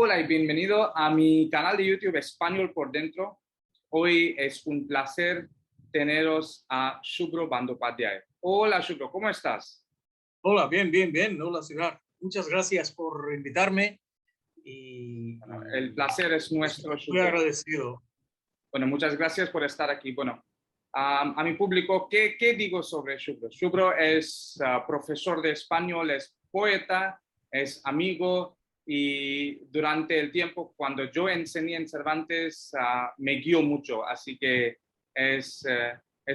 Hola y bienvenido a mi canal de YouTube Español por Dentro. Hoy es un placer teneros a Shubhro Bandyopadhyay. Hola Shubhro, ¿cómo estás? Hola, bien, bien, bien. Hola, Siddharth. Muchas gracias por invitarme Bueno, el placer es nuestro, estoy muy Shubhro. agradecido. Bueno, muchas gracias por estar aquí. Bueno, a mi público, ¿qué digo sobre Shubhro? Shubhro es profesor de español, es poeta, es amigo y durante el tiempo cuando yo enseñé en Cervantes me guió mucho, así que es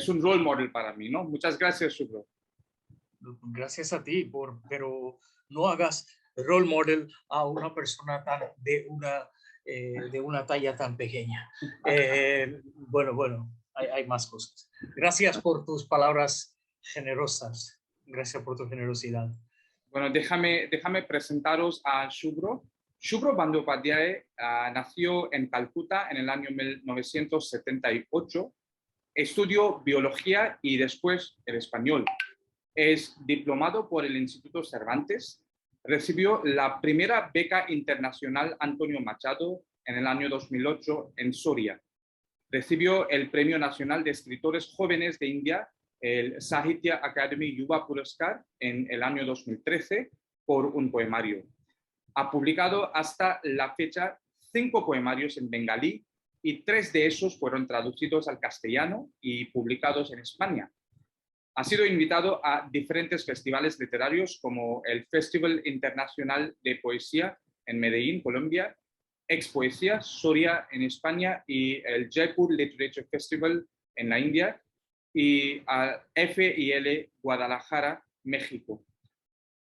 un role model para mí, ¿no? Muchas gracias, Shubhro. Gracias a ti, pero no hagas role model a una persona de una talla tan pequeña. Bueno, hay más cosas. Gracias por tus palabras generosas. Gracias por tu generosidad. Bueno, déjame presentaros a Shubhro. Shubhro Bandyopadhyay nació en Calcuta en el año 1978. Estudió biología y después el español. Es diplomado por el Instituto Cervantes. Recibió la primera beca internacional Antonio Machado en el año 2008 en Soria. Recibió el Premio Nacional de Escritores Jóvenes de India, el Sahitya Akademi Yuva Puraskar, en el año 2013 por un poemario. Ha publicado hasta la fecha 5 poemarios en bengalí y 3 de esos fueron traducidos al castellano y publicados en España. Ha sido invitado a diferentes festivales literarios como el Festival Internacional de Poesía en Medellín, Colombia, Expoesía, Soria en España y el Jaipur Literature Festival en la India y a FIL Guadalajara, México.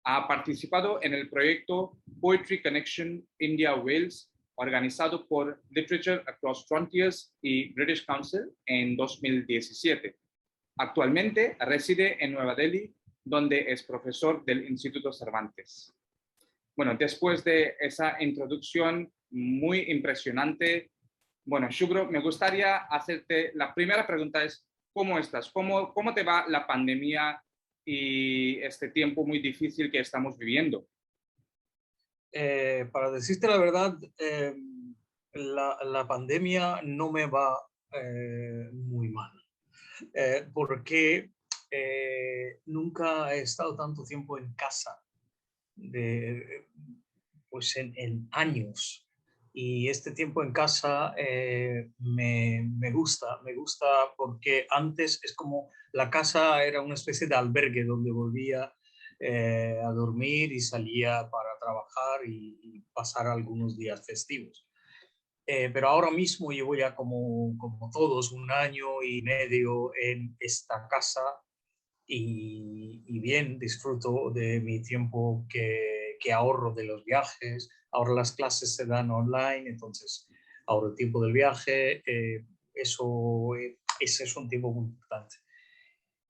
Ha participado en el proyecto Poetry Connection India-Wales, organizado por Literature Across Frontiers y British Council en 2017. Actualmente reside en Nueva Delhi, donde es profesor del Instituto Cervantes. Bueno, después de esa introducción muy impresionante, bueno, Shubhro, me gustaría hacerte, la primera pregunta es, ¿cómo estás? ¿Cómo te va la pandemia y este tiempo muy difícil que estamos viviendo? Para decirte la verdad, la pandemia no me va muy mal. Porque nunca he estado tanto tiempo en casa, pues en años. Y este tiempo en casa me gusta porque antes es como la casa era una especie de albergue donde volvía a dormir y salía para trabajar y pasar algunos días festivos. Pero ahora mismo llevo ya como todos 1 año y medio en esta casa y bien, disfruto de mi tiempo que ahorro de los viajes. Ahora las clases se dan online, entonces ahorro el tiempo del viaje. Ese es un tiempo muy importante.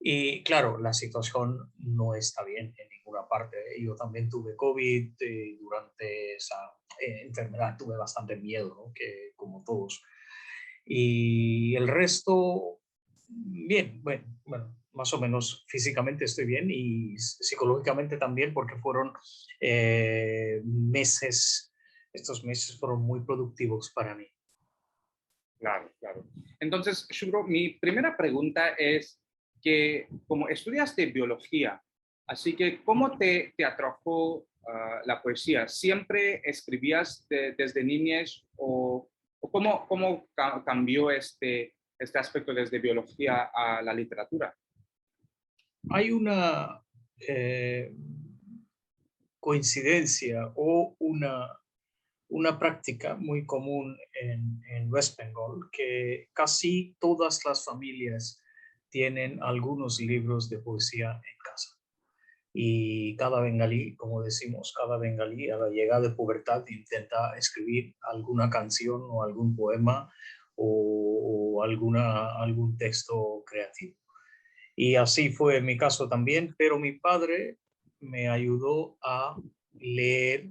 Y claro, la situación no está bien en ninguna parte. Yo también tuve COVID durante esa enfermedad, tuve bastante miedo, ¿no? Que como todos. Y el resto, bien, bueno, más o menos físicamente estoy bien y psicológicamente también porque fueron estos meses fueron muy productivos para mí. Claro, claro. Entonces, Shubhro, mi primera pregunta es que como estudiaste biología, así que ¿cómo te atrajo la poesía? ¿Siempre escribías desde niñez o cómo cambió este aspecto desde biología a la literatura? Hay una eh, coincidencia o una práctica muy común en West Bengal, que casi todas las familias tienen algunos libros de poesía en casa. Y cada bengalí, como decimos, cada bengalí a la llegada de pubertad intenta escribir alguna canción o algún poema o algún texto creativo. Y así fue mi caso también, pero mi padre me ayudó a leer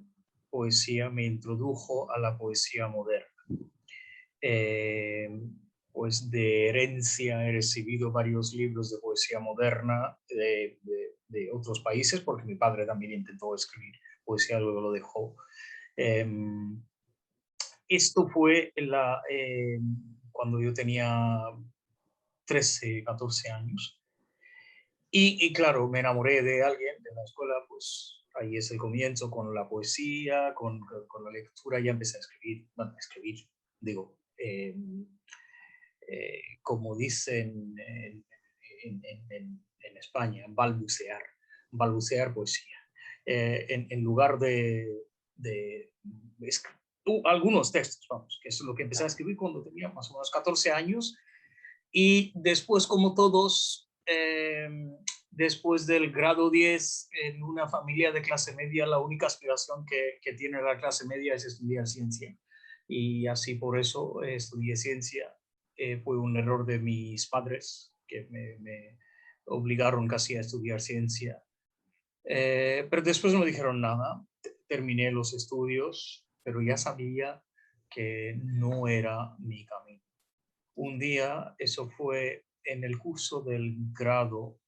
poesía, me introdujo a la poesía moderna. Eh, pues de herencia he recibido varios libros de poesía moderna de otros países, porque mi padre también intentó escribir poesía, luego lo dejó. Eh, esto fue cuando yo tenía 13, 14 años. Y claro, me enamoré de alguien de la escuela, pues ahí es el comienzo con la poesía, con la lectura, ya empecé a escribir, bueno, a escribir, digo, como dicen en España, balbucear poesía. En lugar de algunos textos, vamos, que es lo que empecé a escribir cuando tenía más o menos 14 años. Y después, como todos, después del grado 10, en una familia de clase media, la única aspiración que tiene la clase media es estudiar ciencia. Y así por eso estudié ciencia. Fue un error de mis padres que me obligaron casi a estudiar ciencia. Pero después no dijeron nada. Terminé los estudios, pero ya sabía que no era mi camino. Un día, eso fue en el curso del grado,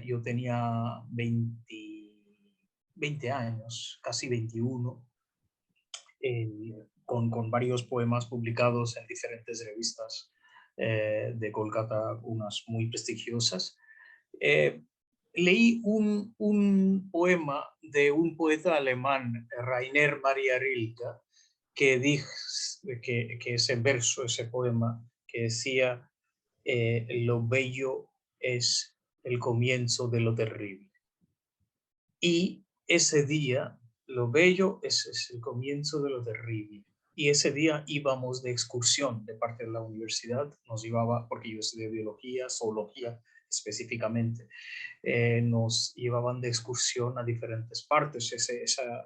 yo tenía 20 años, casi 21, con varios poemas publicados en diferentes revistas de Kolkata, unas muy prestigiosas. Leí un poema de un poeta alemán, Rainer Maria Rilke, que dijo que ese verso, ese poema, que decía, lo bello es el comienzo de lo terrible. Y ese día, lo bello es el comienzo de lo terrible. Y ese día íbamos de excursión de parte de la universidad, nos llevaba, porque yo estudié biología, zoología específicamente, nos llevaban de excursión a diferentes partes.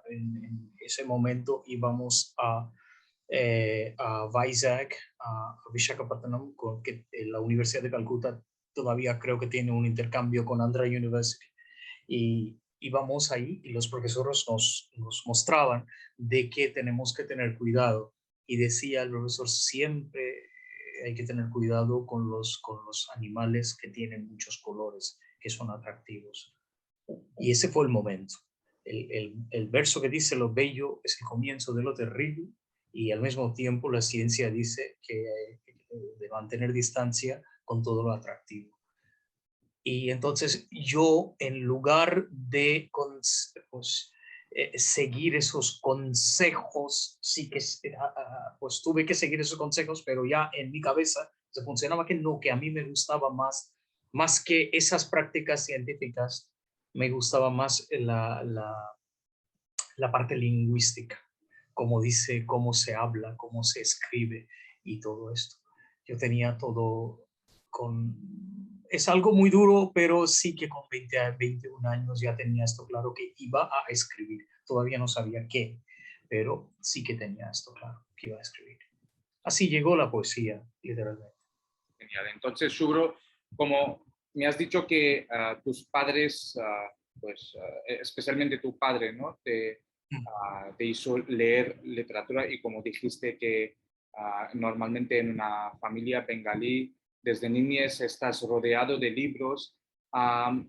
En ese momento íbamos a Vizag, a Visakhapatnam, que la Universidad de Calcuta todavía creo que tiene un intercambio con Andhra University. Y íbamos ahí y los profesores nos mostraban de que tenemos que tener cuidado. Y decía el profesor, siempre hay que tener cuidado con los animales que tienen muchos colores, que son atractivos. Y ese fue el momento. El verso que dice lo bello es el comienzo de lo terrible, y al mismo tiempo la ciencia dice que de mantener distancia con todo lo atractivo. Y entonces yo, en lugar de pues, seguir esos consejos, sí que pues tuve que seguir esos consejos, pero ya en mi cabeza se funcionaba que no, que a mí me gustaba más que esas prácticas científicas, me gustaba más la parte lingüística, como dice, cómo se habla, cómo se escribe y todo esto. Yo tenía todo es algo muy duro, pero sí que con 20 a 21 años ya tenía esto claro, que iba a escribir. Todavía no sabía qué, pero sí que tenía esto claro, que iba a escribir. Así llegó la poesía, literalmente. Genial. Entonces, Shubro, como me has dicho que tus padres, pues especialmente tu padre, ¿no? Te hizo leer literatura, y como dijiste que normalmente en una familia bengalí, desde niñez estás rodeado de libros,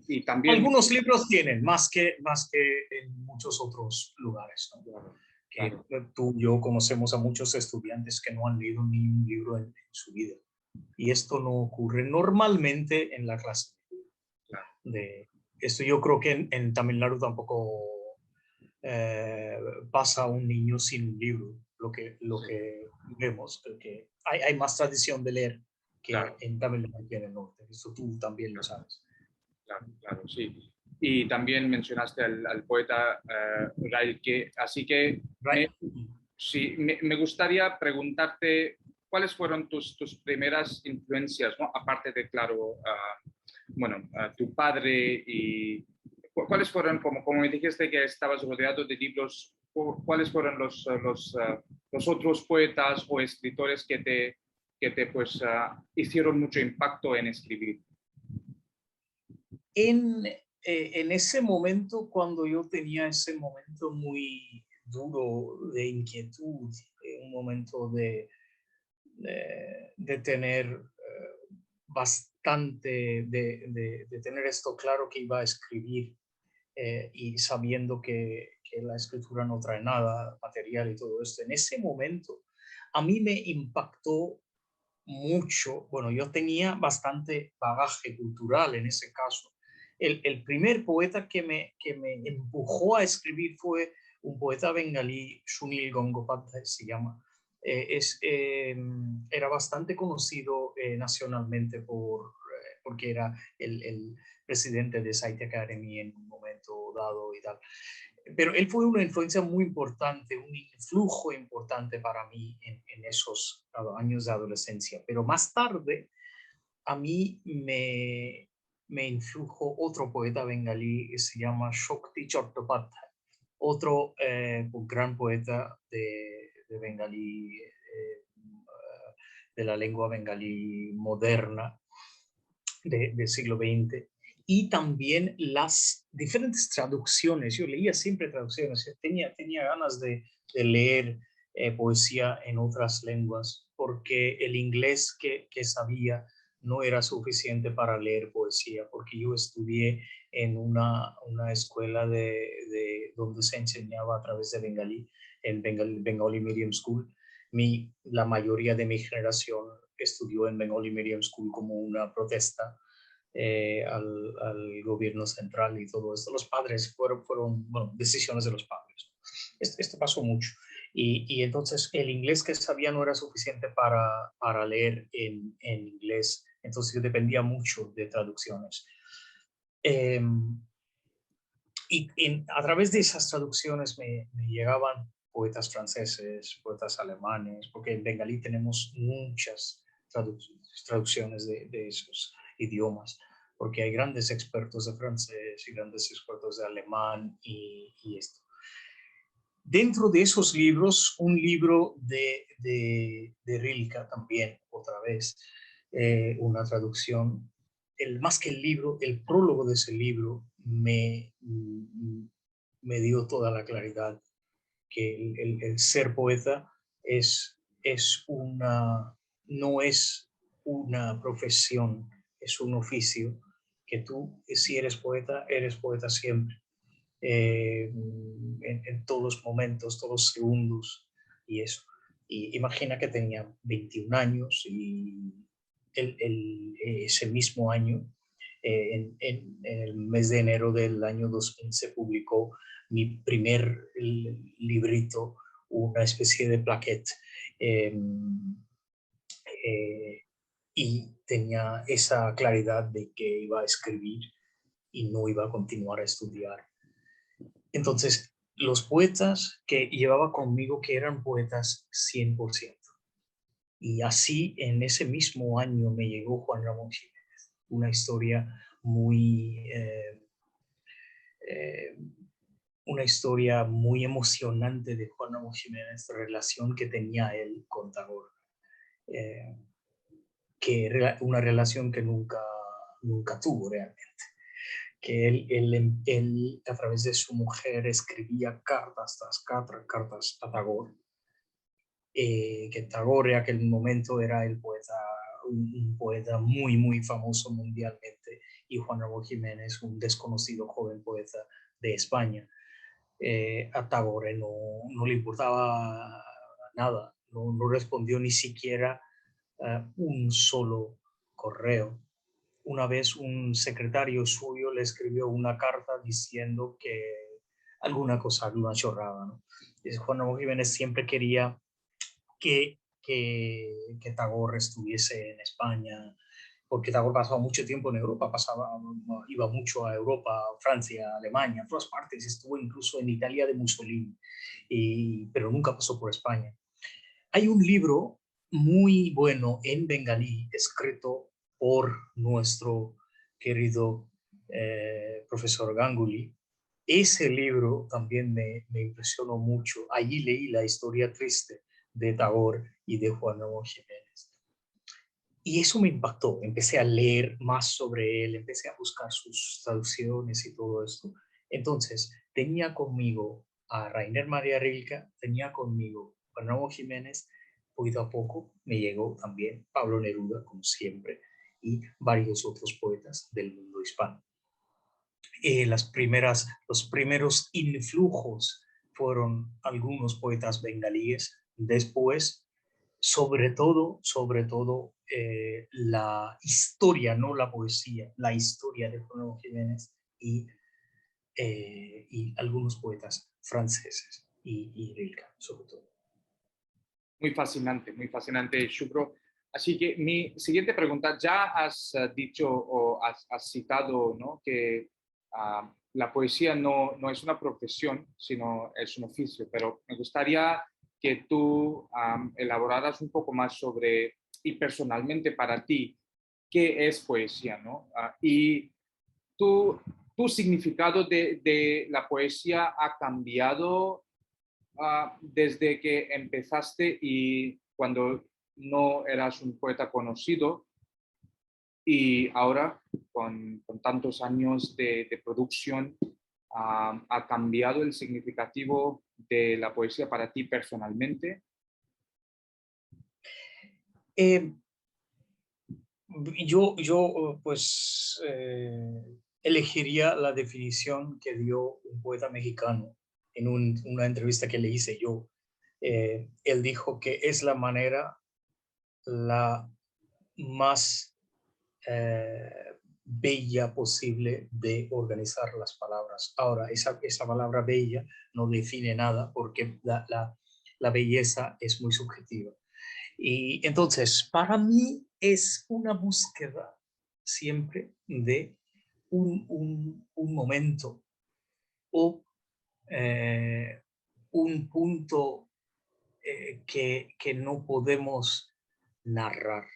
y también... Algunos libros tienen, más que en muchos otros lugares, ¿no? Claro, Que claro. tú y yo conocemos a muchos estudiantes que no han leído ni un libro en su vida. Y esto no ocurre normalmente en la clase. Claro. De esto yo creo que en Tamil Nadu tampoco pasa un niño sin un libro. Lo Sí. que vemos, que hay más tradición de leer que Claro. en Tamil Nadu y en el norte. Eso tú también lo sabes. Claro, claro, sí. Y también mencionaste al poeta Rilke, así que Right. sí, me gustaría preguntarte cuáles fueron tus primeras influencias, ¿no? Aparte de, claro, bueno, tu padre, y cuáles fueron, como me dijiste que estabas rodeado de libros, cuáles fueron los otros poetas o escritores que te pues, hicieron mucho impacto en escribir. En ese momento, cuando yo tenía ese momento muy duro de inquietud, un momento de tener bastante, de tener esto claro que iba a escribir, y sabiendo que la escritura no trae nada material y todo esto, en ese momento a mí me impactó mucho. Bueno, yo tenía bastante bagaje cultural en ese caso. El primer poeta que me empujó a escribir fue un poeta bengalí, Sunil Gangotadhyay se llama. Era bastante conocido nacionalmente porque era el presidente de Sahitya Academy en un momento dado y tal. Pero él fue una influencia muy importante, un influjo importante para mí en esos años de adolescencia. Pero más tarde, a mí me influjó otro poeta bengalí que se llama Shakti Chattopadhyay, otro gran poeta de bengalí, de la lengua bengalí moderna del siglo XX, y también las diferentes traducciones. Yo leía siempre traducciones, tenía ganas de leer poesía en otras lenguas, porque el inglés que sabía no era suficiente para leer poesía, porque yo estudié en una escuela donde se enseñaba a través de bengalí, en Bengali Medium School. La mayoría de mi generación estudió en Bengali Medium School como una protesta al gobierno central y todo esto. Los padres fueron bueno, decisiones de los padres. Esto pasó mucho. Y entonces el inglés que sabía no era suficiente para leer en inglés. Entonces yo dependía mucho de traducciones. A través de esas traducciones me llegaban poetas franceses, poetas alemanes, porque en bengalí tenemos muchas traducciones de esos idiomas, porque hay grandes expertos de francés y grandes expertos de alemán y esto. Dentro de esos libros, un libro de Rilke también, otra vez, una traducción. Más que el libro, el prólogo de ese libro me dio toda la claridad que el ser poeta no es una profesión, es un oficio, que tú, si eres poeta siempre. En todos los momentos, todos los segundos y eso. Y imagina que tenía 21 años y ese mismo año, en el mes de enero del año 2000, se publicó mi primer librito, una especie de plaquette. Y tenía esa claridad de que iba a escribir y no iba a continuar a estudiar. Entonces, los poetas que llevaba conmigo, que eran poetas 100%. Y así, en ese mismo año, me llegó Juan Ramón Jiménez. Una historia muy emocionante de Juan Ramón Jiménez, la relación que tenía él con Tagore. Una relación que nunca tuvo realmente. Que él a través de su mujer escribía cartas tras cartas a Tagore, que Tagore en aquel momento era un poeta muy, muy famoso mundialmente, y Juan Ramón Jiménez, un desconocido joven poeta de España. A Tagore no le importaba nada, no respondió ni siquiera un solo correo. Una vez un secretario suyo le escribió una carta diciendo que alguna chorrada, ¿no? Juan Ramón Jiménez siempre quería que Tagore estuviese en España, porque Tagore pasaba mucho tiempo en Europa, iba mucho a Europa, Francia, Alemania, a todas partes, estuvo incluso en Italia de Mussolini, pero nunca pasó por España. Hay un libro muy bueno en bengalí, escrito por nuestro querido profesor Ganguly. Ese libro también me impresionó mucho. Allí leí la historia triste de Tagore y de Juan Ramón Jiménez. Y eso me impactó. Empecé a leer más sobre él, empecé a buscar sus traducciones y todo esto. Entonces, tenía conmigo a Rainer Maria Rilke, tenía conmigo a Juan Ramón Jiménez. Poquito a poco me llegó también Pablo Neruda, como siempre, y varios otros poetas del mundo hispano. Los primeros influjos fueron algunos poetas bengalíes. Después sobre todo la historia, no la poesía, la historia de Juan Jiménez y algunos poetas franceses y Rilke, sobre todo. Muy fascinante, Shubro. Así que mi siguiente pregunta, ya has dicho o has citado, ¿no?, que la poesía no es una profesión, sino es un oficio, pero me gustaría que tú elaboraras un poco más sobre, y personalmente para ti, qué es poesía, ¿no? Y tu, tu significado de la poesía ha cambiado desde que empezaste y cuando no eras un poeta conocido y ahora con tantos años de producción, ¿ha cambiado el significativo de la poesía para ti personalmente? Eh, yo pues elegiría la definición que dio un poeta mexicano en una entrevista que le hice yo. Él dijo que es la manera la más bella posible de organizar las palabras. Ahora, esa palabra bella no define nada porque la belleza es muy subjetiva. Y entonces, para mí es una búsqueda siempre de un momento o un punto que no podemos narrar,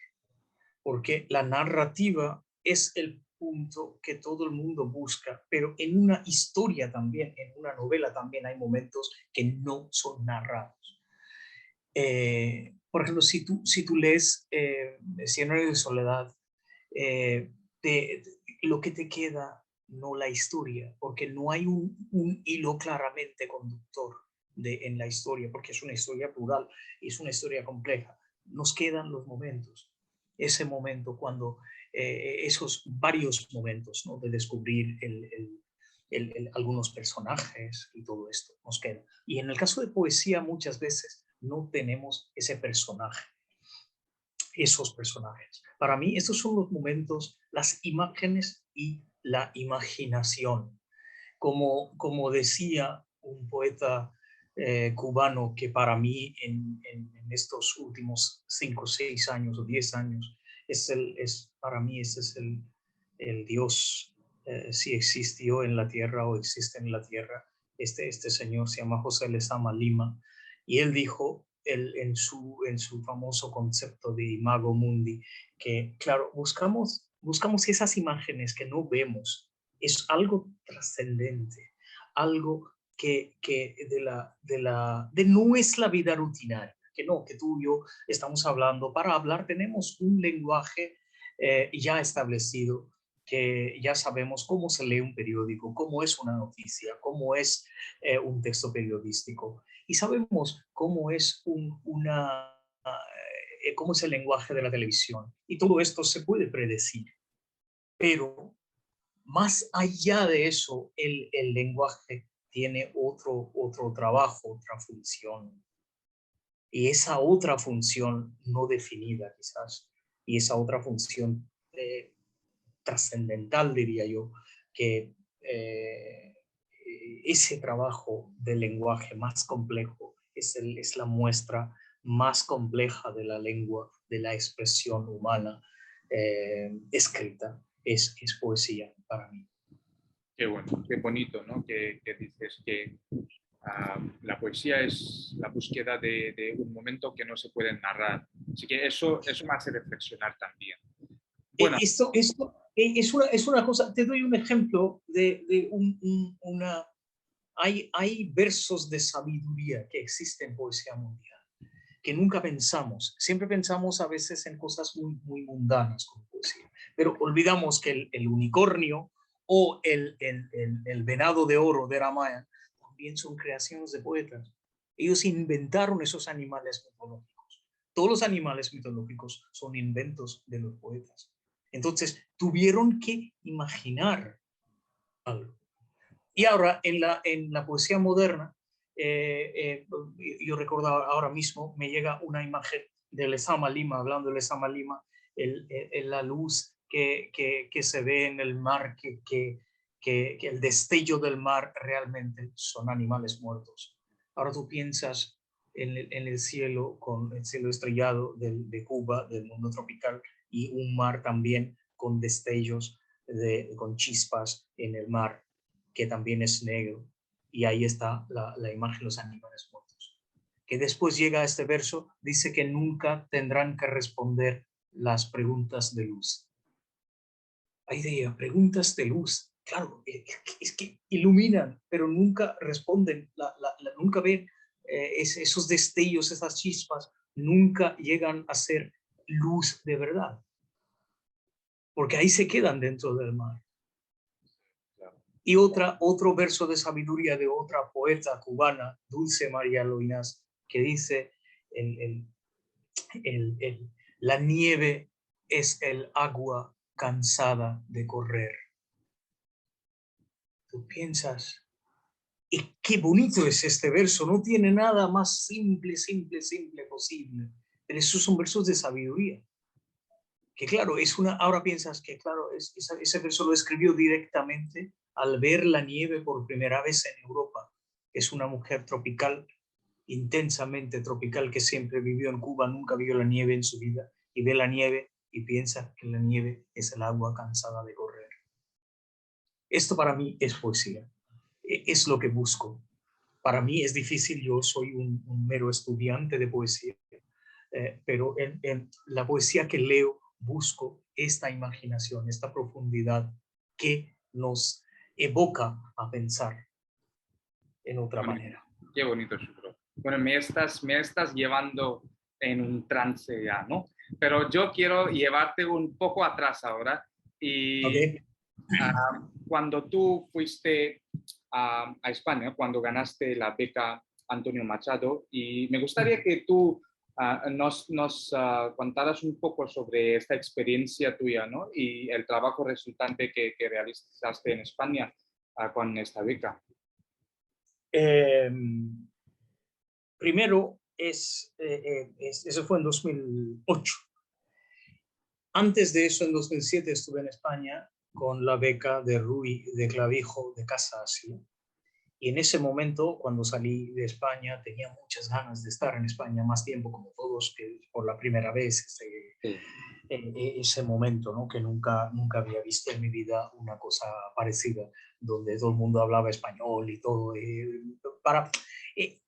porque la narrativa es el punto que todo el mundo busca, pero en una historia también, en una novela también hay momentos que no son narrados. Por ejemplo, si tú lees Cien años de soledad, eh, lo que te queda, no la historia, porque no hay un hilo claramente conductor en la historia, porque es una historia plural, es una historia compleja. Nos quedan los momentos, ese momento cuando, esos varios momentos, ¿no?, de descubrir algunos personajes y todo esto nos queda. Y en el caso de poesía muchas veces no tenemos ese personaje, esos personajes. Para mí estos son los momentos, las imágenes y la imaginación. Como decía un poeta cubano que para mí en estos últimos 5, 6 años o 10 años, para mí ese es el Dios, si existió en la tierra o existe en la tierra. Este señor se llama José Lezama Lima y él dijo en su famoso concepto de imago mundi que, claro, buscamos esas imágenes que no vemos, es algo trascendente, algo que no es la vida rutinaria, que tú y yo estamos hablando. Para hablar tenemos un lenguaje ya establecido, que ya sabemos cómo se lee un periódico, cómo es una noticia, cómo es un texto periodístico, y sabemos cómo es cómo es el lenguaje de la televisión, y todo esto se puede predecir, pero más allá de eso, el lenguaje tiene otro trabajo, otra función. Y esa otra función no definida quizás, y esa otra función trascendental, diría yo, que ese trabajo del lenguaje más complejo es la muestra más compleja de la lengua, de la expresión humana escrita, es poesía para mí. Qué bueno, qué bonito, ¿no? Que dices que la poesía es la búsqueda de un momento que no se puede narrar. Así que eso me hace reflexionar también. Bueno, Esto es una cosa, te doy un ejemplo de una... Hay versos de sabiduría que existen en poesía mundial, que nunca pensamos. Siempre pensamos a veces en cosas muy mundanas como poesía, pero olvidamos que el unicornio o el venado de oro de Ramayana también son creaciones de poetas. Ellos inventaron esos animales mitológicos. Todos los animales mitológicos son inventos de los poetas. Entonces, tuvieron que imaginar algo. Y ahora, en la poesía moderna, yo recuerdo ahora mismo, me llega una imagen del Lezama Lima, hablando del Lezama Lima, la luz que se ve en el mar, que el destello del mar realmente son animales muertos. Ahora tú piensas en el cielo, con el cielo estrellado de Cuba, del mundo tropical, y un mar también con destellos, con chispas en el mar, que también es negro. Y ahí está la imagen de los animales muertos. Que después llega a este verso, dice que nunca tendrán que responder las preguntas de luz. Hay de preguntas de luz, claro, es que iluminan, pero nunca responden, nunca ven esos destellos, esas chispas, nunca llegan a ser luz de verdad, porque ahí se quedan dentro del mar. Y otro verso de sabiduría de otra poeta cubana, Dulce María Loinás, que dice, la nieve es el agua cansada de correr. Tú piensas, y qué bonito es este verso, no tiene nada más simple posible, pero esos son versos de sabiduría. Que claro, ahora piensas que claro, ese verso lo escribió directamente al ver la nieve por primera vez en Europa. Es una mujer tropical, intensamente tropical, que siempre vivió en Cuba, nunca vio la nieve en su vida, y ve la nieve y piensa que la nieve es el agua cansada de correr. Esto para mí es poesía, es lo que busco. Para mí es difícil, yo soy un mero estudiante de poesía, pero en la poesía que leo busco esta imaginación, esta profundidad que nos evoca a pensar en otra manera. Qué bonito, Shukro. Bueno, me estás llevando en un trance ya, ¿no? Pero yo quiero llevarte un poco atrás ahora. Y okay. Cuando tú fuiste a España, cuando ganaste la beca Antonio Machado, y me gustaría que tú nos contaras un poco sobre esta experiencia tuya, ¿no? Y el trabajo resultante que realizaste en España con esta beca. Primero, eso fue en 2008. Antes de eso, en 2007, estuve en España con la beca de Ruy de Clavijo de Casa Asia. Y en ese momento, cuando salí de España, tenía muchas ganas de estar en España más tiempo, como todos, que por la primera vez, ese momento, ¿no? Que nunca había visto en mi vida una cosa parecida, donde todo el mundo hablaba español y todo.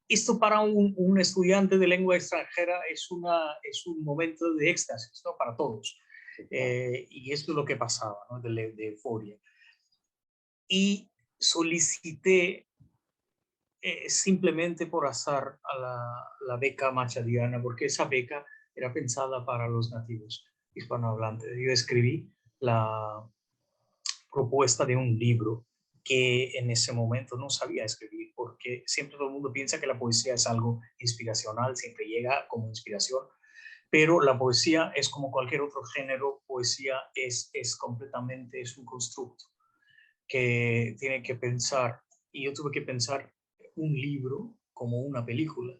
Esto para un estudiante de lengua extranjera es un momento de éxtasis, ¿no? Para todos. Y esto es lo que pasaba, ¿no? de euforia. Y solicité simplemente por azar a la beca machadiana, porque esa beca era pensada para los nativos hispanohablantes. Yo escribí la propuesta de un libro que en ese momento no sabía escribir, porque siempre todo el mundo piensa que la poesía es algo inspiracional, siempre llega como inspiración, pero la poesía es como cualquier otro género, poesía es completamente, es un constructo que tiene que pensar, y yo tuve que pensar un libro como una película.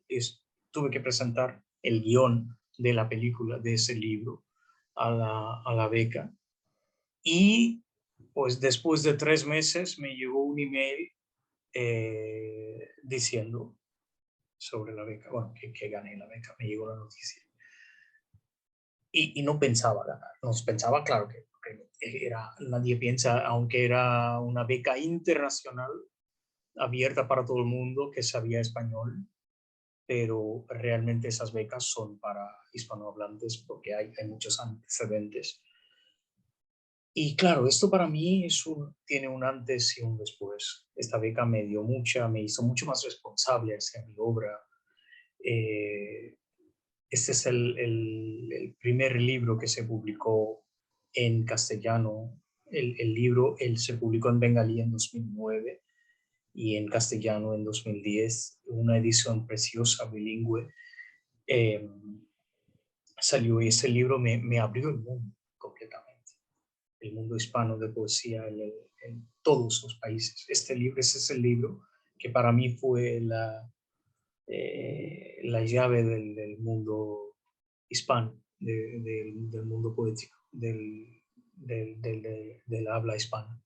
Tuve que presentar el guión de la película, de ese libro, a la beca. Y pues después de 3 meses me llegó un email diciendo sobre la beca, bueno, que gané la beca, me llegó la noticia. Y no pensaba ganar, no pensaba, claro que nadie piensa, aunque era una beca internacional, abierta para todo el mundo que sabía español, pero realmente esas becas son para hispanohablantes porque hay muchos antecedentes. Y claro, esto para mí tiene un antes y un después. Esta beca me hizo mucho más responsable hacia mi obra. Este es el primer libro que se publicó en castellano. El libro se publicó en bengalí en 2009 y en castellano en 2010, una edición preciosa, bilingüe. Salió y ese libro me abrió el mundo completamente, el mundo hispano de poesía en todos los países. Ese es el libro que para mí fue la llave del mundo hispano, del mundo poético, del habla hispana.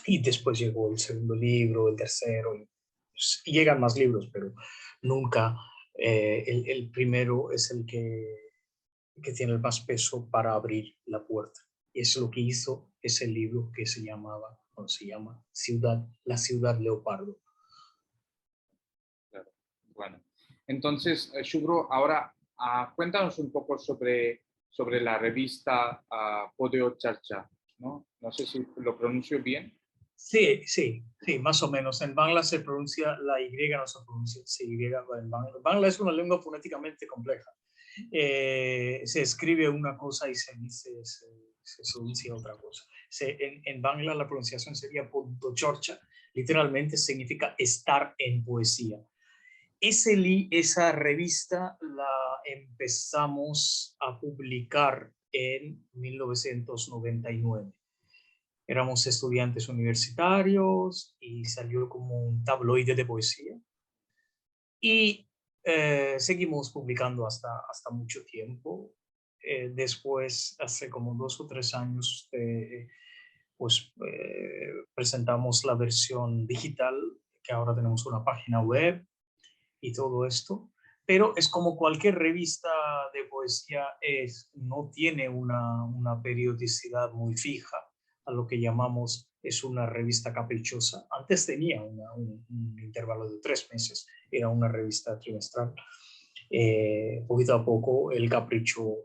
Y después llegó el segundo libro, el tercero, y llegan más libros, pero nunca el primero es el que tiene el más peso para abrir la puerta. Y es lo que hizo ese libro que se llamaba, o se llama La Ciudad Leopardo. Claro. Bueno, entonces, Shubro, ahora cuéntanos un poco sobre la revista Podeo Charcha, ¿no? No sé si lo pronuncio bien. Sí, más o menos. En Bangla se pronuncia la Y, no se pronuncia Y. Bangla es una lengua fonéticamente compleja. Se escribe una cosa y se dice, se pronuncia otra cosa. En Bangla la pronunciación sería Podchorcha, literalmente significa estar en poesía. Esa revista la empezamos a publicar en 1999. Éramos estudiantes universitarios y salió como un tabloide de poesía. Y seguimos publicando hasta mucho tiempo. Después, hace como 2 o 3 años, presentamos la versión digital, que ahora tenemos una página web y todo esto. Pero es como cualquier revista de poesía, no tiene una periodicidad muy fija, a lo que llamamos es una revista caprichosa. Antes tenía un intervalo de 3 meses, era una revista trimestral. Poquito a poco el capricho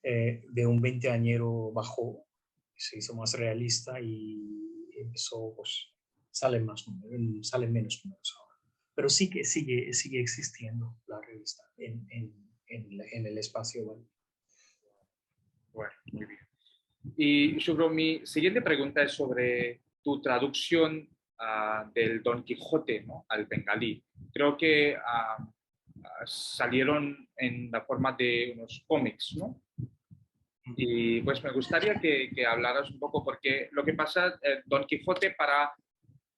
de un 20añero bajó, se hizo más realista y empezó, pues, salen menos números ahora. Pero sí que sigue existiendo la revista en el espacio web. Bueno, muy bien. Y Shubro, mi siguiente pregunta es sobre tu traducción del Don Quijote, ¿no?, al bengalí. Creo que salieron en la forma de unos cómics, ¿no? Y pues me gustaría que hablaras un poco, porque lo que pasa, Don Quijote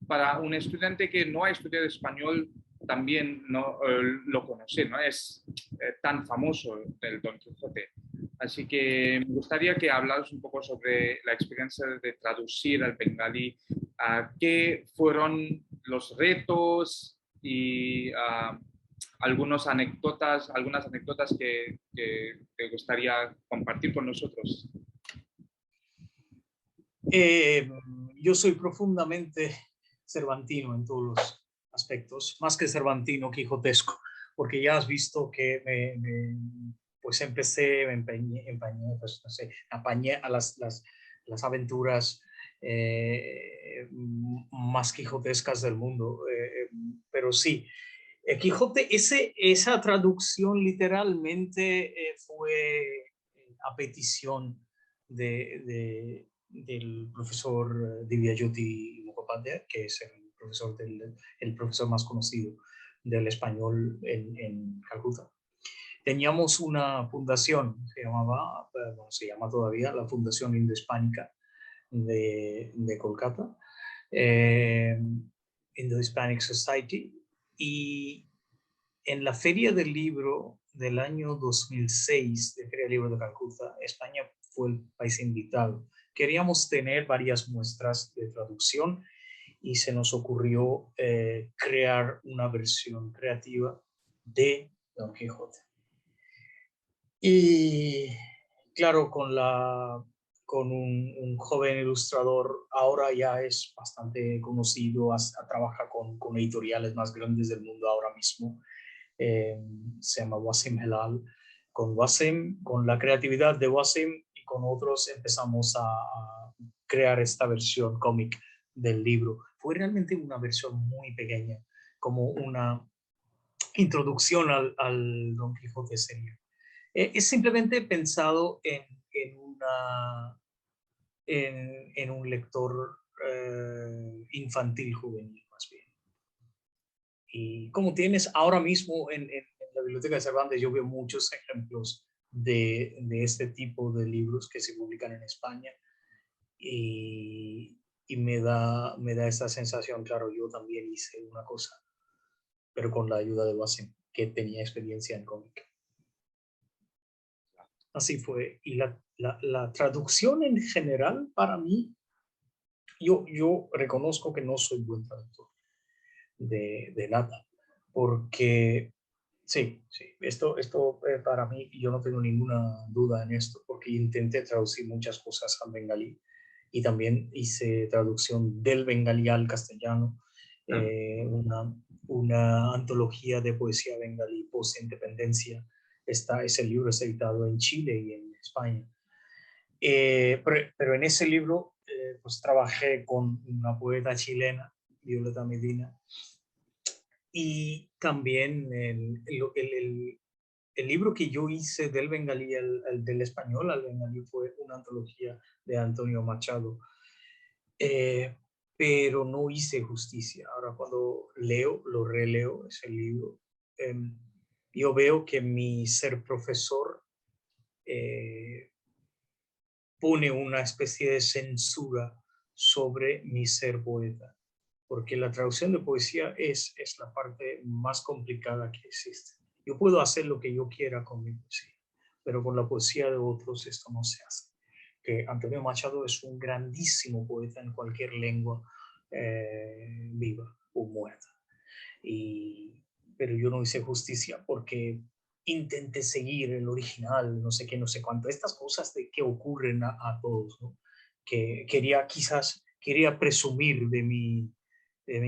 para un estudiante que no ha estudiado español también no lo conoce, no es tan famoso el Don Quijote. Así que me gustaría que hablaras un poco sobre la experiencia de traducir al bengalí, qué fueron los retos y algunas anécdotas que te gustaría compartir con nosotros. Yo soy profundamente cervantino en todos los aspectos, más que cervantino, quijotesco, porque ya has visto que pues me empeñé, pues no sé, apañé a las aventuras más quijotescas del mundo. Pero sí, Quijote, esa traducción literalmente fue a petición del profesor Divyajyoti Mukhopadhyay, que es el profesor más conocido del español en Calcuta. Teníamos una fundación, se llama todavía la Fundación Indo-Hispánica de Kolkata, Indo-Hispanic Society, y en la Feria del Libro del año 2006, de Feria del Libro de Calcuta, España fue el país invitado. Queríamos tener varias muestras de traducción y se nos ocurrió crear una versión creativa de Don Quijote. Y claro, con un joven ilustrador, ahora ya es bastante conocido, trabaja con editoriales más grandes del mundo ahora mismo, se llama Wasim Helal. Con la creatividad de Wasim y con otros empezamos a crear esta versión cómic del libro. Fue realmente una versión muy pequeña, como una introducción al Don Quijote serio. Es simplemente pensado en un lector infantil juvenil, más bien. Y como tienes ahora mismo en la Biblioteca de Cervantes, yo veo muchos ejemplos de este tipo de libros que se publican en España y me da esa sensación. Claro, yo también hice una cosa, pero con la ayuda de Wasim, que tenía experiencia en cómic. así fue. Y la traducción en general, para mí, yo reconozco que no soy buen traductor de nada, porque sí, esto para mí, yo no tengo ninguna duda en esto, porque intenté traducir muchas cosas al bengalí y también hice traducción del bengalí al castellano, una antología de poesía bengalí post-independencia. Ese libro es editado en Chile y en España. Pero en ese libro pues trabajé con una poeta chilena, Violeta Medina, y también el libro que yo hice del bengalí del español al bengalí fue una antología de Antonio Machado, pero no hice justicia. Ahora cuando lo releo ese libro, yo veo que mi ser profesor pone una especie de censura sobre mi ser poeta, porque la traducción de poesía es la parte más complicada que existe. Yo puedo hacer lo que yo quiera con mi poesía, pero con la poesía de otros esto no se hace. Que Antonio Machado es un grandísimo poeta en cualquier lengua viva o muerta. Pero yo no hice justicia porque intenté seguir el original, no sé qué, no sé cuánto, estas cosas que ocurren a todos, ¿no? Que quería presumir de mi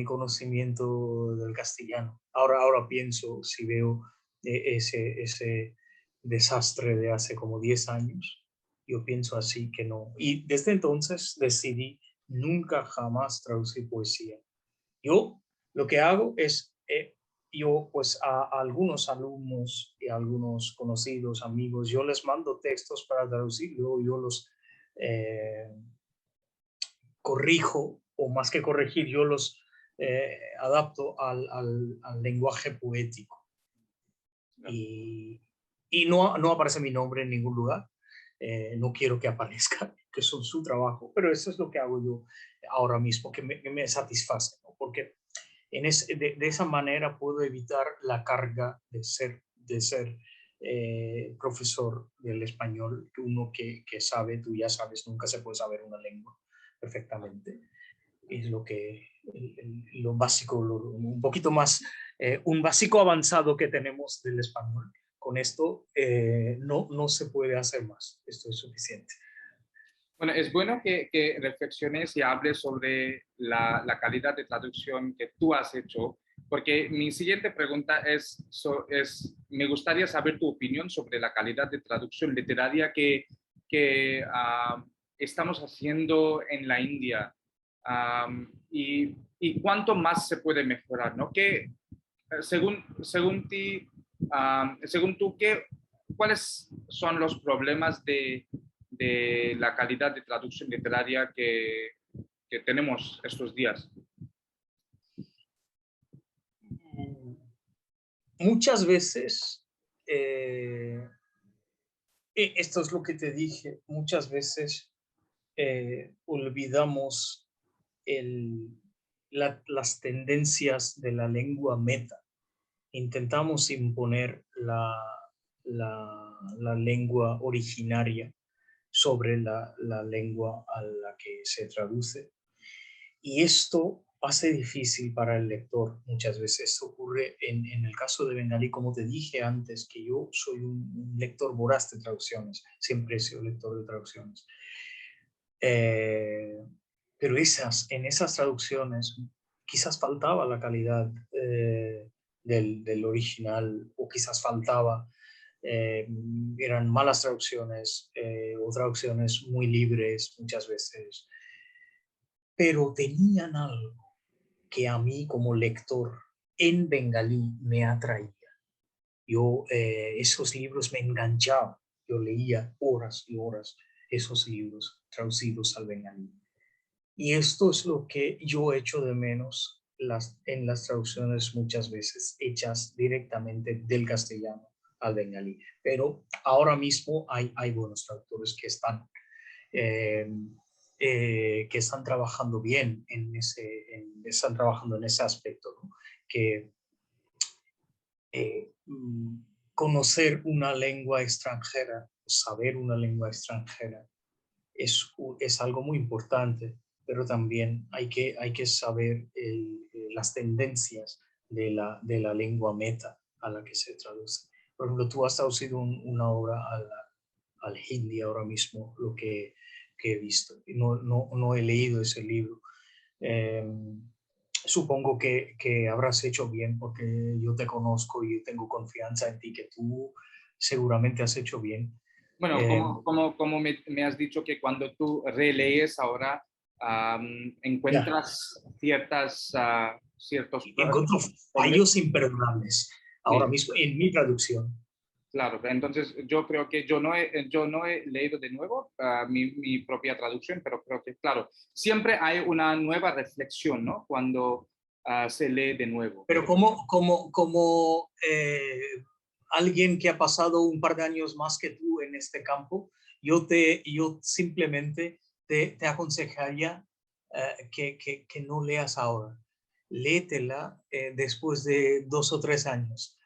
conocimiento del castellano. Ahora pienso, si veo ese desastre de hace como 10 años, yo pienso así que no. Y desde entonces decidí nunca jamás traducir poesía. Yo lo que hago es, yo pues a algunos alumnos y a algunos conocidos, amigos, yo les mando textos para traducir, luego yo los corrijo, o más que corregir, yo los adapto al lenguaje poético. Y no aparece mi nombre en ningún lugar. No quiero que aparezca, que son su trabajo, pero eso es lo que hago yo ahora mismo, que me satisface, ¿no? Porque de esa manera puedo evitar la carga de ser profesor del español, uno que sabe, tú ya sabes, nunca se puede saber una lengua perfectamente. Es lo básico, un poquito más, un básico avanzado que tenemos del español. Con esto no se puede hacer más, esto es suficiente. Bueno, es bueno que reflexiones y hables sobre la calidad de traducción que tú has hecho, porque mi siguiente pregunta me gustaría saber tu opinión sobre la calidad de traducción literaria que estamos haciendo en la India, y cuánto más se puede mejorar, ¿no? Según tú, ¿cuáles son los problemas de la calidad de traducción literaria que tenemos estos días? Muchas veces, esto es lo que te dije, muchas veces olvidamos las tendencias de la lengua meta. Intentamos imponer la lengua originaria sobre la lengua a la que se traduce. Y esto hace difícil para el lector muchas veces. Esto ocurre en el caso de bengalí, como te dije antes, que yo soy un lector voraz de traducciones, siempre he sido lector de traducciones. Pero en esas traducciones quizás faltaba la calidad del original, o quizás faltaba, eran malas traducciones o traducciones muy libres muchas veces, pero tenían algo que a mí como lector en bengalí me atraía. Esos libros me enganchaban, yo leía horas y horas esos libros traducidos al bengalí. Y esto es lo que yo echo de menos en las traducciones muchas veces hechas directamente del castellano al bengalí. Pero ahora mismo hay buenos traductores que están trabajando bien están trabajando en ese aspecto, ¿no? Que conocer una lengua extranjera, o saber una lengua extranjera es algo muy importante, pero también hay que saber las tendencias de la lengua meta a la que se traduce. Por ejemplo, tú has traducido una obra al hindi ahora mismo, lo que he visto. No he leído ese libro. Supongo que habrás hecho bien porque yo te conozco y tengo confianza en ti, que tú seguramente has hecho bien. Bueno, como me has dicho que cuando tú relees ahora encuentras ciertos encuentro fallos imperdonables ahora sí, mismo en mi traducción. claro, entonces yo creo que yo no he leído de nuevo mi propia traducción, pero creo que, claro, siempre hay una nueva reflexión, ¿no? Cuando se lee de nuevo. Pero como alguien que ha pasado un par de años más que tú en este campo, yo simplemente te aconsejaría que no leas ahora. Léetela después de 2 o 3 años.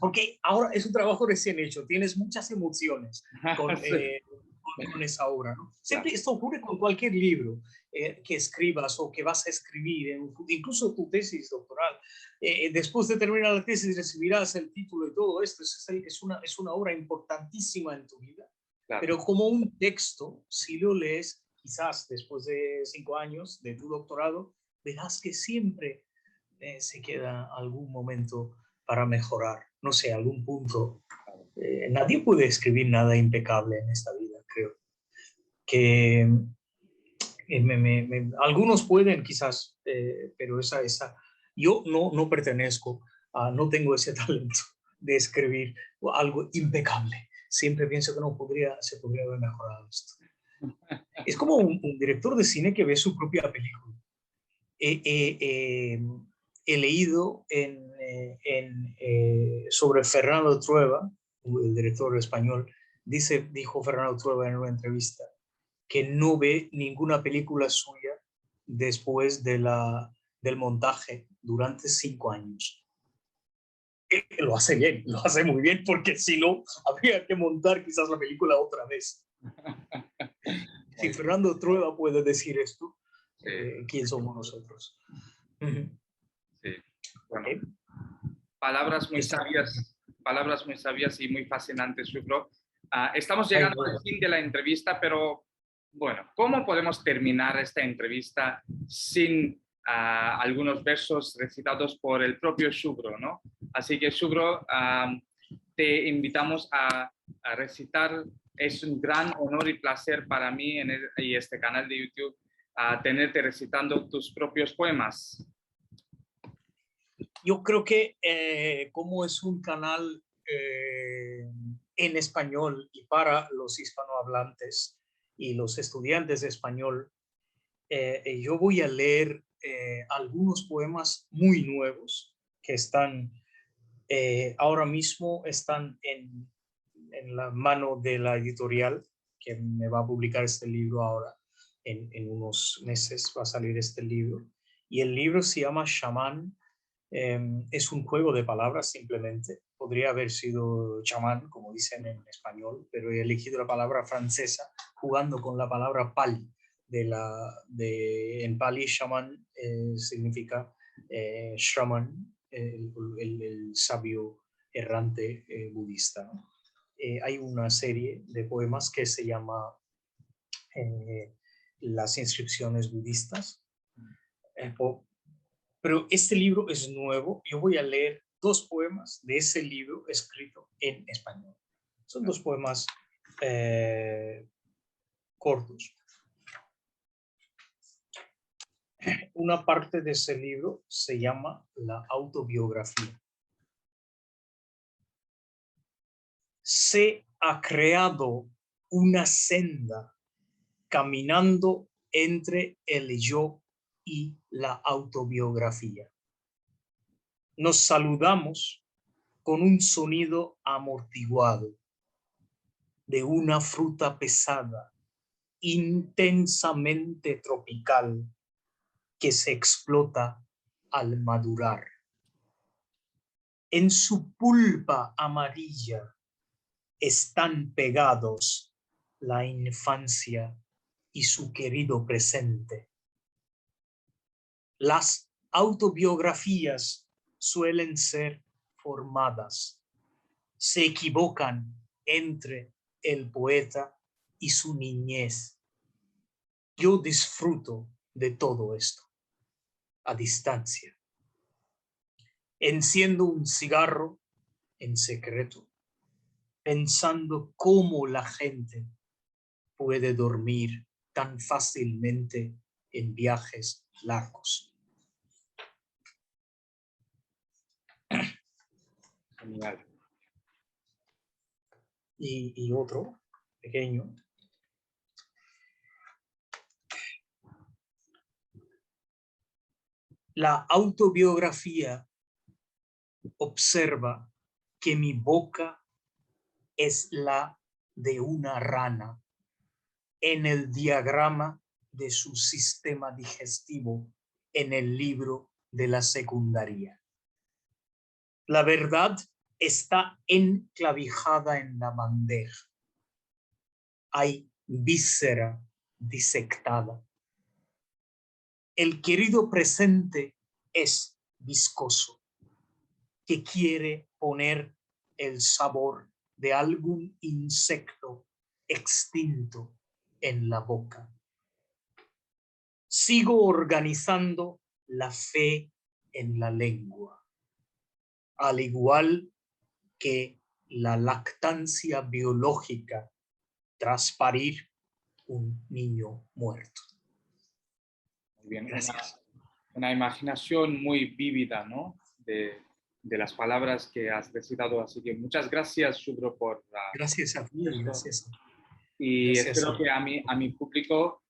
Porque ahora es un trabajo recién hecho, tienes muchas emociones con, Sí, con esa obra, ¿no? Siempre claro. esto ocurre con cualquier libro que escribas o que vas a escribir, incluso tu tesis doctoral. Después de terminar la tesis recibirás el título y todo esto. Es una obra importantísima en tu vida, Claro. pero como un texto, si lo lees, quizás después de 5 años de tu doctorado, verás que siempre se queda algún momento para mejorar, no sé, algún punto. Nadie puede escribir nada impecable en esta vida, creo. Que algunos pueden quizás, pero yo no pertenezco, no tengo ese talento de escribir algo impecable. Siempre pienso que se podría haber mejorado esto. Es como un director de cine que ve su propia película. He leído sobre Fernando Trueba, el director español. Dijo Fernando Trueba en una entrevista que no ve ninguna película suya después del montaje durante 5 años. Lo hace bien, lo hace muy bien, porque si no, habría que montar quizás la película otra vez. Si Fernando Trueba puede decir esto, Sí, ¿quién somos nosotros? sí. Bueno, Okay. palabras muy sabias y muy fascinantes, Shubro. Estamos Ay, llegando al bueno. fin de la entrevista, pero bueno, ¿cómo podemos terminar esta entrevista sin algunos versos recitados por el propio Shubro, ¿no? Así que, Shubro, te invitamos a recitar. Es un gran honor y placer para mí y este canal de YouTube tenerte recitando tus propios poemas. Yo creo que como es un canal en español y para los hispanohablantes y los estudiantes de español, yo voy a leer algunos poemas muy nuevos que ahora mismo están en la mano de la editorial que me va a publicar este libro ahora. En unos meses va a salir este libro. Y el libro se llama Shaman. Es un juego de palabras simplemente. Podría haber sido chamán, como dicen en español, pero he elegido la palabra francesa jugando con la palabra pali. En pali, shaman significa shaman, el sabio errante budista. Hay una serie de poemas que se llama Las inscripciones budistas. Pero este libro es nuevo. Yo voy a leer 2 poemas de ese libro escrito en español. Son 2 poemas cortos. Una parte de ese libro se llama La autobiografía. Se ha creado una senda caminando entre el yo y la autobiografía. Nos saludamos con un sonido amortiguado de una fruta pesada, intensamente tropical, que se explota al madurar. En su pulpa amarilla, están pegados la infancia y su querido presente. Las autobiografías suelen ser formadas, se equivocan entre el poeta y su niñez. Yo disfruto de todo esto a distancia. Enciendo un cigarro en secreto, pensando cómo la gente puede dormir tan fácilmente en viajes largos. Genial. Y otro pequeño. La autobiografía observa que mi boca es la de una rana en el diagrama de su sistema digestivo en el libro de la secundaria. La verdad está enclavijada en la bandeja. Hay víscera disectada. El querido presente es viscoso, que quiere poner el sabor de algún insecto extinto en la boca. Sigo organizando la fe en la lengua, al igual que la lactancia biológica tras parir un niño muerto. Muy bien. Gracias. Una imaginación muy vívida, ¿no? De las palabras que has recitado. Así que muchas gracias, Shubro, por... Gracias a ti, gracias. Y Gracias. espero que a mi público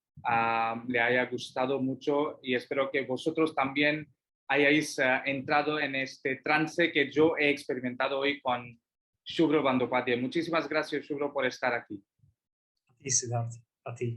le haya gustado mucho y espero que vosotros también hayáis entrado en este trance que yo he experimentado hoy con Shubro Bandopatya. Muchísimas gracias, Shubro, por estar aquí. A ti, Siddhartha. A ti.